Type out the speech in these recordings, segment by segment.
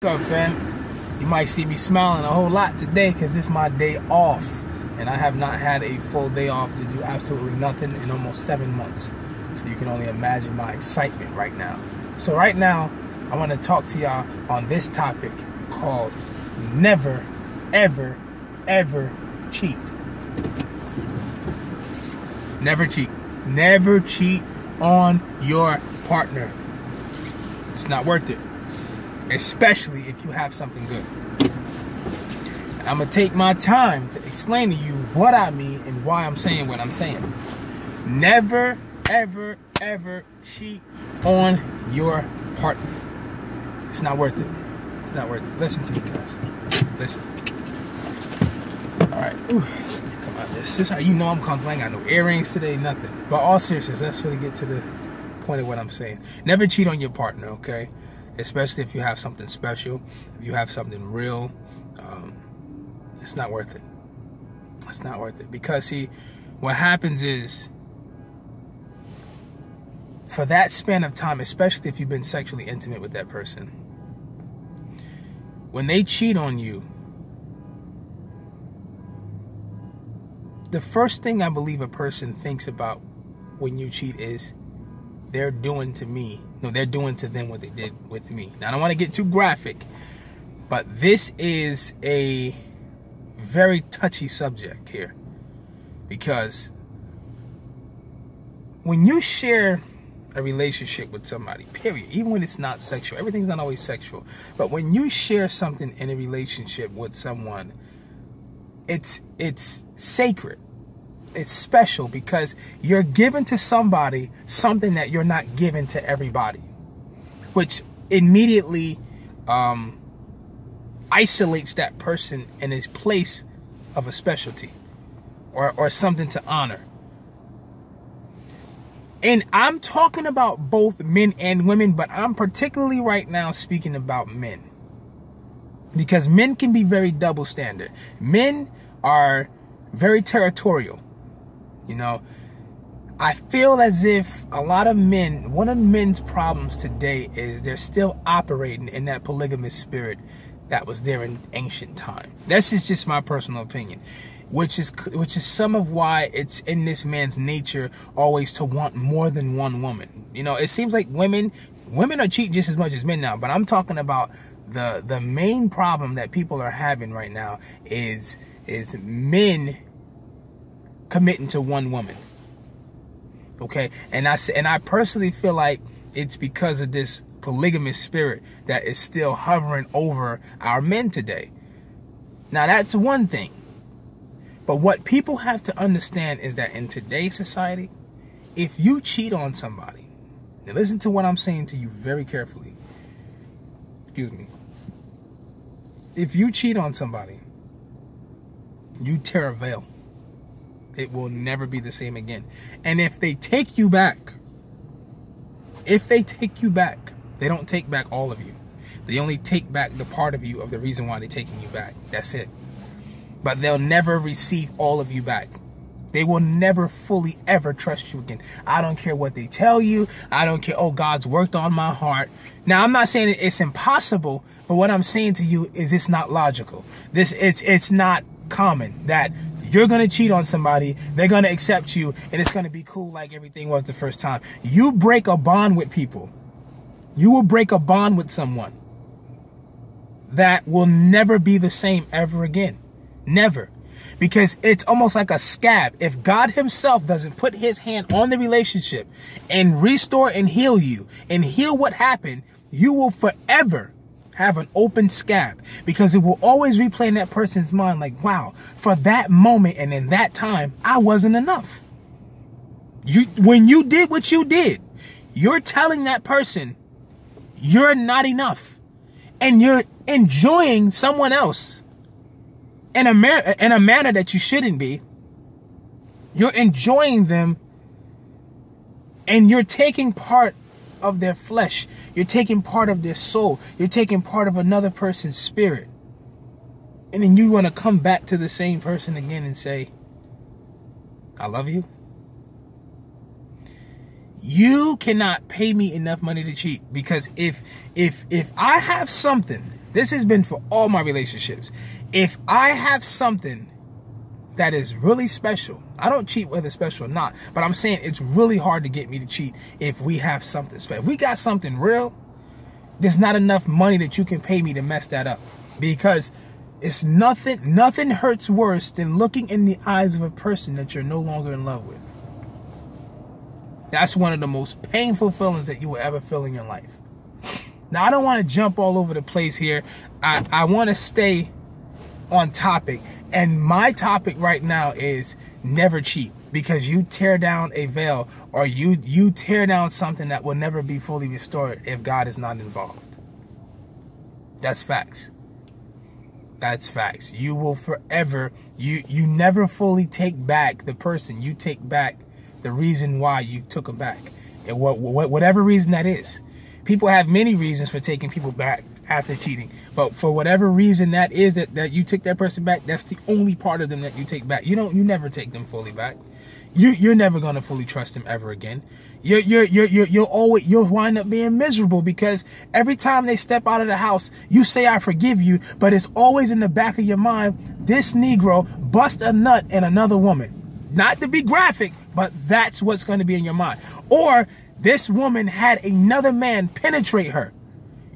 What's up, fam? You might see me smiling a whole lot today because it's my day off, and I have not had a full day off to do absolutely nothing in almost 7 months. So you can only imagine my excitement right now. So right now, I want to talk to y'all on this topic called never, ever, ever cheat. Never cheat. Never cheat on your partner. It's not worth it. Especially if you have something good. I'm going to take my time to explain to you what I mean and why I'm saying what I'm saying. Never, ever, ever cheat on your partner. It's not worth it. It's not worth it. Listen to me, guys. Listen. Alright. Come on. This is how you know I'm comfortable. I ain't got no earrings today, nothing. But all seriousness, let's really get to the point of what I'm saying. Never cheat on your partner, okay? Especially if you have something special, if you have something real, it's not worth it. It's not worth it. Because, see, what happens is, for that span of time, especially if you've been sexually intimate with that person, when they cheat on you, the first thing I believe a person thinks about when you cheat is, they're doing to me. No, they're doing to them what they did with me. Now, I don't want to get too graphic, but this is a very touchy subject here. Because when you share a relationship with somebody, period, even when it's not sexual, everything's not always sexual, but when you share something in a relationship with someone, it's sacred. It's special because you're giving to somebody something that you're not giving to everybody, which immediately isolates that person in his place of a specialty or something to honor. And I'm talking about both men and women, but I'm particularly right now speaking about men, because men can be very double standard. Men are very territorial. You know, I feel as if a lot of men, one of men's problems today is they're still operating in that polygamous spirit that was there in ancient time. This is just my personal opinion, which is some of why it's in this man's nature always to want more than one woman. You know, it seems like women are cheating just as much as men now, but I'm talking about the main problem that people are having right now is men committing to one woman. Okay, and I personally feel like it's because of this polygamous spirit that is still hovering over our men today. Now, that's one thing, but what people have to understand is that in today's society, if you cheat on somebody, now listen to what I'm saying to you very carefully. Excuse me. If you cheat on somebody, you tear a veil. It will never be the same again. And if they take you back, they don't take back all of you. They only take back the part of you of the reason why they're taking you back. That's it. But they'll never receive all of you back. They will never fully ever trust you again. I don't care what they tell you. I don't care. Oh, God's worked on my heart. Now, I'm not saying it's impossible, but what I'm saying to you is it's not logical. It's not common that you're going to cheat on somebody, they're going to accept you, and it's going to be cool like everything was the first time. You break a bond with people. You will break a bond with someone that will never be the same ever again. Never. Because it's almost like a scab. If God himself doesn't put his hand on the relationship and restore and heal you and heal what happened, you will forever have an open scab, because it will always replay in that person's mind like, wow, for that moment and in that time, I wasn't enough. When you did what you did, you're telling that person you're not enough, and you're enjoying someone else in a manner that you shouldn't be. You're enjoying them, and you're taking part of their flesh. You're taking part of their soul. You're taking part of another person's spirit. And then you want to come back to the same person again and say, I love you. You cannot pay me enough money to cheat, because if I have something This has been for all my relationships. If I have something that is really special, I don't cheat whether special or not, but I'm saying it's really hard to get me to cheat if we have something special. If we got something real, there's not enough money that you can pay me to mess that up, because it's nothing hurts worse than looking in the eyes of a person that you're no longer in love with. That's one of the most painful feelings that you will ever feel in your life. Now, I don't want to jump all over the place here. I want to stay on topic. And my topic right now is never cheat, because you tear down a veil, or you tear down something that will never be fully restored if God is not involved. That's facts. That's facts. You will forever, you never fully take back the person. You take back the reason why you took them back. And whatever reason that is. People have many reasons for taking people back after cheating. But for whatever reason that is, that you took that person back, that's the only part of them that you take back. You never take them fully back. You're never gonna fully trust them ever again. You'll wind up being miserable, because every time they step out of the house, you say, I forgive you, but it's always in the back of your mind, this Negro bust a nut in another woman. Not to be graphic, but that's what's going to be in your mind. Or this woman had another man penetrate her,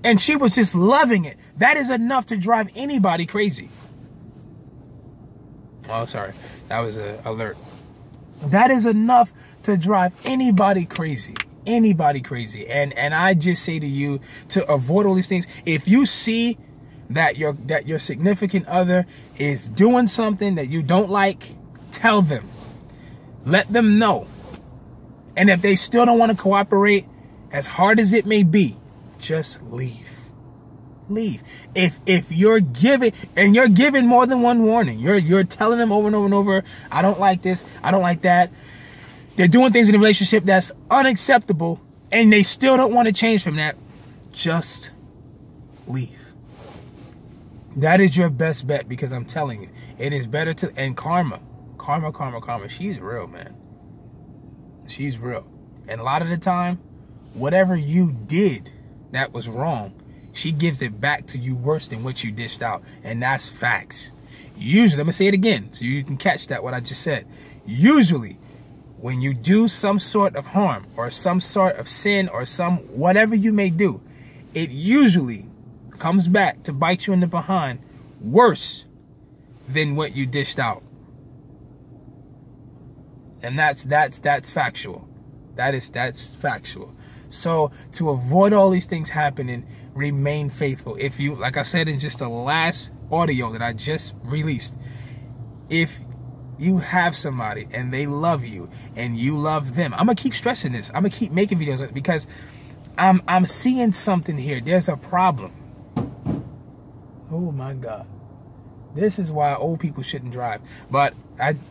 and she was just loving it. That is enough to drive anybody crazy. Oh, sorry. That was an alert. That is enough to drive anybody crazy. Anybody crazy. And I just say to you to avoid all these things. If you see that your significant other is doing something that you don't like, tell them. Let them know. And if they still don't want to cooperate, as hard as it may be, just leave. Leave. If you're giving, and you're giving more than one warning, you're telling them over and over and over, I don't like this, I don't like that. They're doing things in a relationship that's unacceptable, and they still don't want to change from that, just leave. That is your best bet, because I'm telling you, it is better to, and karma, she's real, man. She's real. And a lot of the time, whatever you did that was wrong, she gives it back to you worse than what you dished out. And that's facts. Usually, let me say it again so you can catch that, what I just said. Usually, when you do some sort of harm or some sort of sin or some whatever you may do, it usually comes back to bite you in the behind worse than what you dished out. And that's factual. That's factual. So to avoid all these things happening, remain faithful. If you, like I said in just the last audio that I just released, if you have somebody and they love you and you love them, I'm gonna keep stressing this. I'm gonna keep making videos, because I'm seeing something here. There's a problem. Oh my God. This is why old people shouldn't drive. But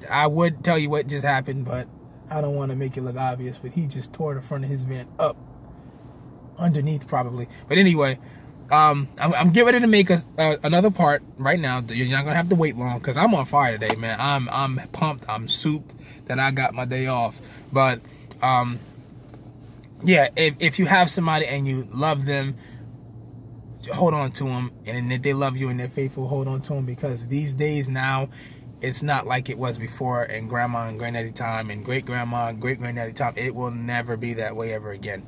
I would tell you what just happened, but I don't want to make it look obvious, but he just tore the front of his van up. Underneath, probably. But anyway, I'm getting ready to make another part right now. You're not going to have to wait long, because I'm on fire today, man. I'm pumped. I'm souped that I got my day off. But, yeah, if you have somebody and you love them, hold on to them. And if they love you and they're faithful, hold on to them, because these days now, it's not like it was before in grandma and granddaddy time and great-grandma and great-granddaddy time. It will never be that way ever again.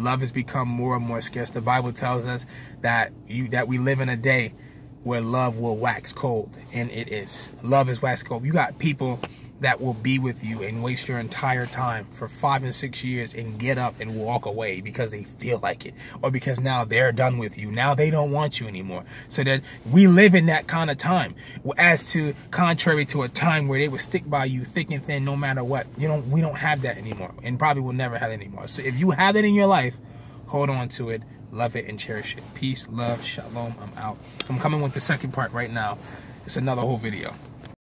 Love has become more and more scarce. The Bible tells us that we live in a day where love will wax cold, and it is. Love is wax cold. You got people that will be with you and waste your entire time for 5 and 6 years and get up and walk away because they feel like it, or because now they're done with you. Now they don't want you anymore. So that we live in that kind of time, as to contrary to a time where they would stick by you thick and thin no matter what. We don't have that anymore, and probably will never have it anymore. So if you have that in your life, hold on to it, love it, and cherish it. Peace, love, shalom. I'm out. I'm coming with the second part right now. It's another whole video.